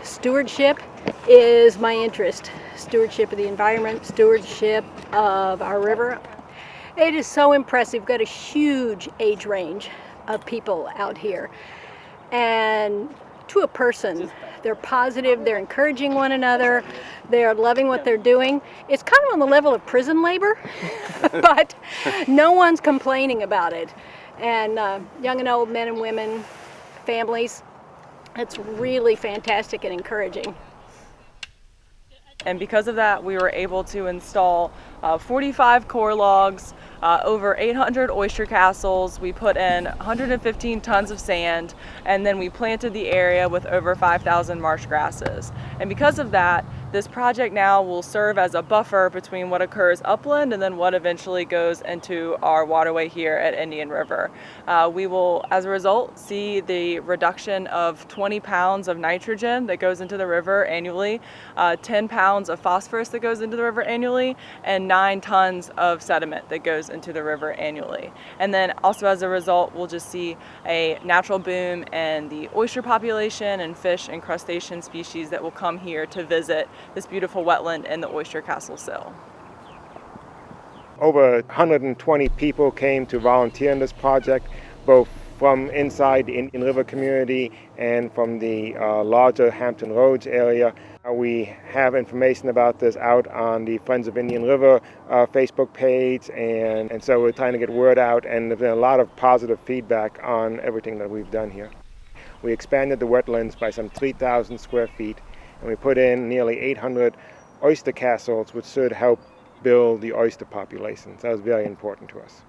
Stewardship is my interest. Stewardship of the environment, stewardship of our river. It is so impressive. We've got a huge age range of people out here. And to a person, they're positive, they're encouraging one another, they're loving what they're doing. It's kind of on the level of prison labor, but no one's complaining about it. And young and old, men and women, families, it's really fantastic and encouraging. And because of that, we were able to install 45 core logs, over 800 oyster castles. We put in 115 tons of sand, and then we planted the area with over 5,000 marsh grasses. And because of that, this project now will serve as a buffer between what occurs upland and then what eventually goes into our waterway here at Indian River. We will, as a result, see the reduction of 20 pounds of nitrogen that goes into the river annually, 10 pounds of phosphorus that goes into the river annually, and 9 tons of sediment that goes into the river annually. And then also as a result, we'll just see a natural boom in the oyster population and fish and crustacean species that will come here to visit this beautiful wetland in the oyster castle sill. Over 120 people came to volunteer in this project, both from inside the Indian River community and from the larger Hampton Roads area. We have information about this out on the Friends of Indian River Facebook page, and so we're trying to get word out, and there's been a lot of positive feedback on everything that we've done here. We expanded the wetlands by some 3,000 square feet, and we put in nearly 800 oyster castles, which should help build the oyster populations. That was very important to us.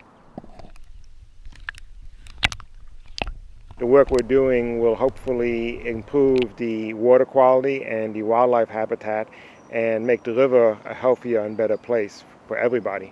The work we're doing will hopefully improve the water quality and the wildlife habitat and make the river a healthier and better place for everybody.